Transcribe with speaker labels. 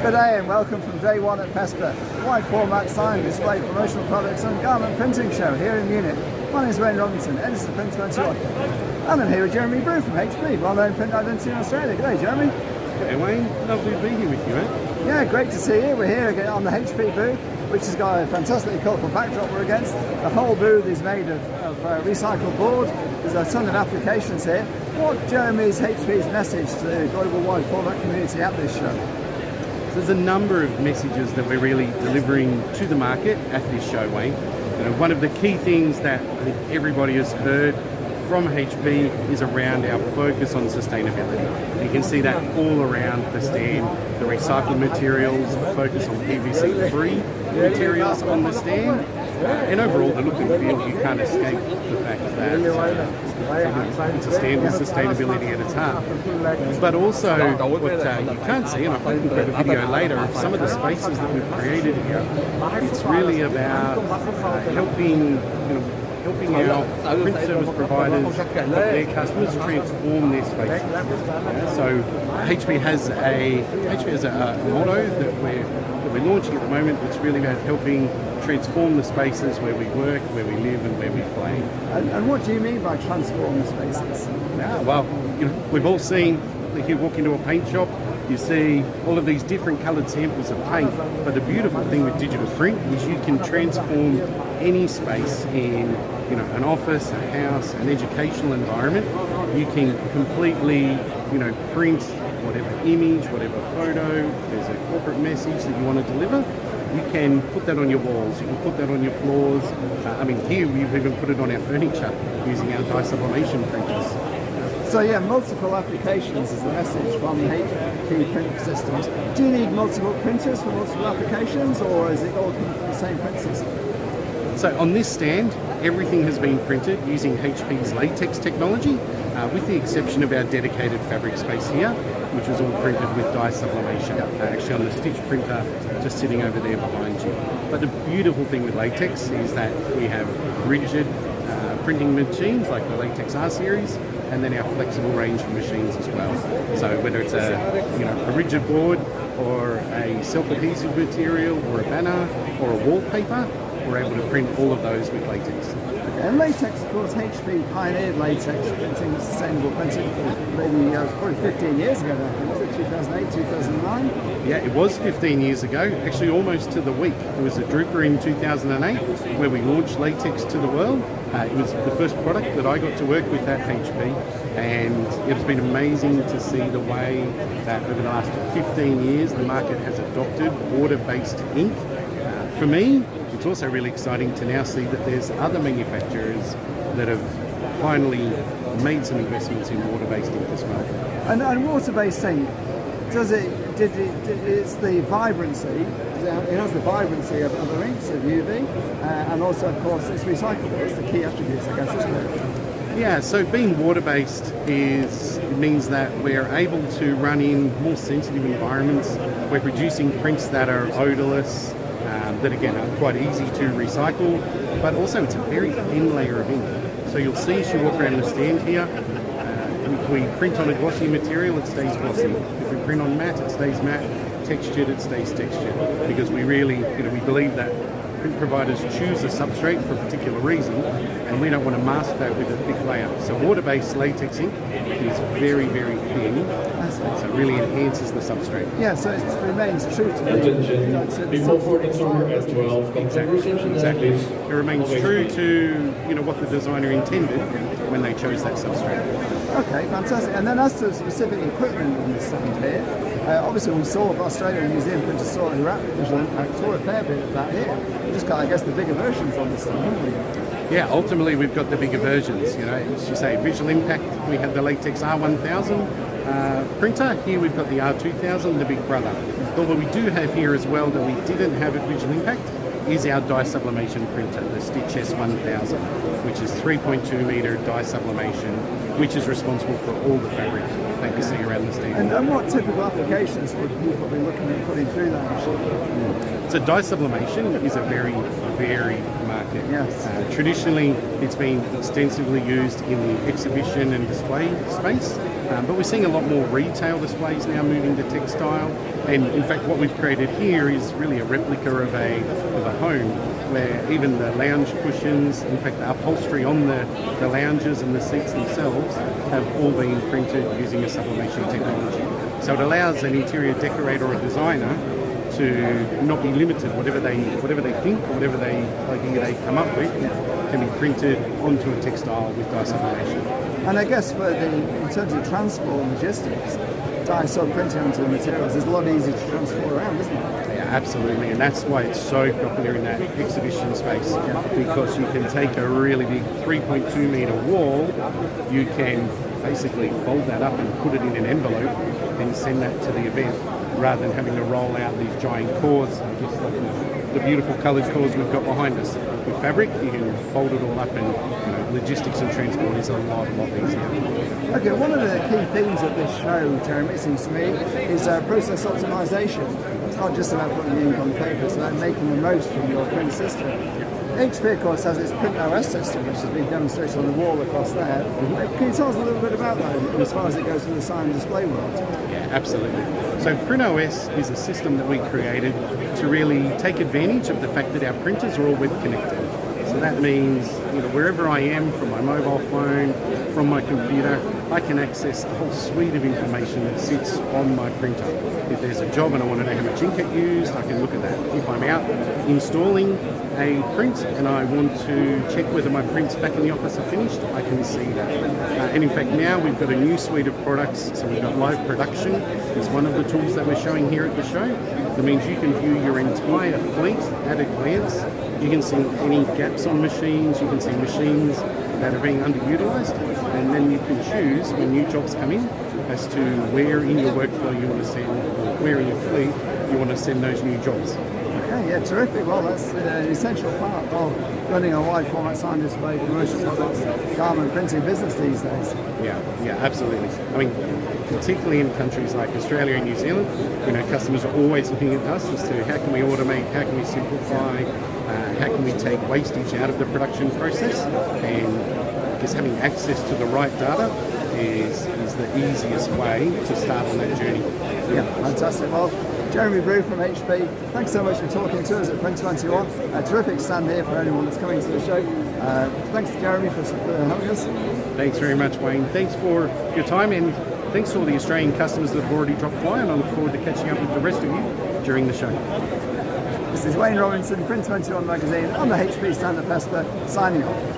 Speaker 1: Good day and welcome from day one at Fespa, wide format sign, display, promotional products and garment printing show here in Munich. My name is Wayne Robinson, editor of Print 21. And I'm here with Jeremy Brew from HP, well-known print identity in Australia. Good day, Jeremy.
Speaker 2: Hey Wayne, lovely to be here with you, mate.
Speaker 1: Yeah, great to see you. We're here again on the HP booth, which has got a fantastically colourful backdrop we're against. The whole booth is made of recycled board. There's a ton of applications here. What, Jeremy, is HP's message to the global wide format community at this show?
Speaker 2: There's a number of messages that we're really delivering to the market at this show, Wayne. You know, one of the key things that I think everybody has heard from HP is around our focus on sustainability. You can see that all around the stand, the recycled materials, the focus on PVC-free materials on the stand, and overall the look and feel. You can't escape the fact that it's a stand with sustainability at its heart. But also what you can't see, and I hope we've got a video later of some of the spaces that we've created here. It's really about helping our print service providers, their customers, transform their spaces. Yeah, so HP has a motto that we're launching at the moment. It's really about helping transform the spaces where we work, where we live, and where we play.
Speaker 1: And what do you mean by transform the spaces?
Speaker 2: Yeah, well, we've all seen, if you walk into a paint shop, you see all of these different coloured samples of paint, but the beautiful thing with digital print is you can transform any space in an office, a house, an educational environment. You can completely print whatever image, whatever photo. If there's a corporate message that you want to deliver, you can put that on your walls, you can put that on your floors. Here we've even put it on our furniture using our dye sublimation printers.
Speaker 1: So yeah, multiple applications is the message from the HP print systems. Do you need multiple printers for multiple applications, or is it all coming from the same print system?
Speaker 2: So on this stand, everything has been printed using HP's latex technology, with the exception of our dedicated fabric space here, which was all printed with dye sublimation, actually on the stitch printer just sitting over there behind you. But the beautiful thing with latex is that we have rigid printing machines like the Latex R series, and then our flexible range of machines as well. So whether it's a rigid board or a self-adhesive material or a banner or a wallpaper, we're able to print all of those with latex.
Speaker 1: And latex, of course, HP pioneered latex printing, sustainable printing, maybe probably 15 years ago now. Was it 2008, 2009?
Speaker 2: Yeah, it was 15 years ago, actually almost to the week. It was a Drupal in 2008 where we launched latex to the world. It was the first product that I got to work with at HP, and it's been amazing to see the way that over the last 15 years the market has adopted water-based ink. For me, it's also really exciting to now see that there's other manufacturers that have finally made some investments in water-based ink as well.
Speaker 1: And water-based ink, it's the vibrancy, it has the vibrancy of other inks, of UV, and also, of course, it's recyclable. It's the key attributes, I guess, isn't it?
Speaker 2: Yeah, so being water-based means that we're able to run in more sensitive environments. We're producing prints that are odorless, that again are quite easy to recycle, but also it's a very thin layer of ink. So you'll see as you walk around the stand here, if we print on a glossy material, it stays glossy. If we print on matte, it stays matte. Textured, it stays textured. Because we really, we believe that print providers choose a substrate for a particular reason, and we don't want to mask that with a thick layer. So water-based latex ink is very, very thin, so it really enhances the substrate.
Speaker 1: Yeah, so it remains true to
Speaker 3: Attention, before boarding door at 12,
Speaker 2: Exactly. It remains true to what the designer intended when they chose that substrate.
Speaker 1: Okay, fantastic. And then as to specific equipment on this stand here, obviously we saw Australia Museum Printer saw Visual Impact, saw a fair bit of that here. We just got, I guess, the bigger versions on this stand, haven't we?
Speaker 2: Yeah, ultimately we've got the bigger versions. As you say, Visual Impact, we have the Latex R1000 printer. Here we've got the R2000, the big brother. But what we do have here as well that we didn't have at Visual Impact is our dye sublimation printer, the Stitch S1000, which is 3.2 metre dye sublimation, which is responsible for all the fabric that you see around the stand.
Speaker 1: And what typical applications would people be looking at putting through that machine?
Speaker 2: So dye sublimation is a very varied market.
Speaker 1: Yes.
Speaker 2: Traditionally, it's been extensively used in the exhibition and display space, but we're seeing a lot more retail displays now moving to textile. And in fact, what we've created here is really a replica of a home, where even the lounge cushions, in fact the upholstery on the lounges and the seats themselves have all been printed using a sublimation technology. So it allows an interior decorator or a designer to not be limited. Whatever they think, whatever idea they come up with, can be printed onto a textile with dye sublimation.
Speaker 1: And I guess in terms of transport and logistics, dye sub printing onto the materials is a lot easier to transport around, isn't it?
Speaker 2: Yeah, absolutely, and that's why it's so popular in that exhibition space, because you can take a really big 3.2 metre wall, you can basically fold that up and put it in an envelope and send that to the event, rather than having to roll out these giant cords, just like the beautiful coloured cords we've got behind us. With fabric, you can fold it all up, and logistics and transport is a lot easier.
Speaker 1: Okay, one of the key themes of this show, Jeremy, it seems to me, is process optimization. It's not just about putting the ink on paper, it's about making the most from your print system. HP, of course, has its Print OS system, which has been demonstrated on the wall across there. Can you tell us a little bit about that as far as it goes to the sign and display world?
Speaker 2: Yeah, absolutely. So Print OS is a system that we created to really take advantage of the fact that our printers are all web connected. So that means, wherever I am, from my mobile phone, from my computer, I can access a whole suite of information that sits on my printer. If there's a job and I want to know how much ink it used, I can look at that. If I'm out installing a print and I want to check whether my prints back in the office are finished, I can see that. And in fact, now we've got a new suite of products. So we've got live production is one of the tools that we're showing here at the show. That means you can view your entire fleet at a glance. You can see any gaps on machines, you can see machines that are being underutilized, and then you can choose when new jobs come in as to where in your workflow you want to send, or where in your fleet you want to send those new jobs.
Speaker 1: Okay, yeah, terrific. Well, that's an essential part of running a wide format sign display commercial products, garment printing business these days.
Speaker 2: Yeah, absolutely. I mean, particularly in countries like Australia and New Zealand, customers are always looking at us as to how can we automate, how can we simplify, how can we take wastage out of the production process, and just having access to the right data is the easiest way to start on that journey.
Speaker 1: Yeah, fantastic. Well, Jeremy Brew from HP, thanks so much for talking to us at Print 21. A terrific stand here for anyone that's coming to the show. Thanks to Jeremy for having us.
Speaker 2: Thanks very much, Wayne. Thanks for your time, and thanks to all the Australian customers that have already dropped by, and I look forward to catching up with the rest of you during the show.
Speaker 1: This is Wayne Robinson, Print 21 magazine, on the HP stand at Fespa, signing off.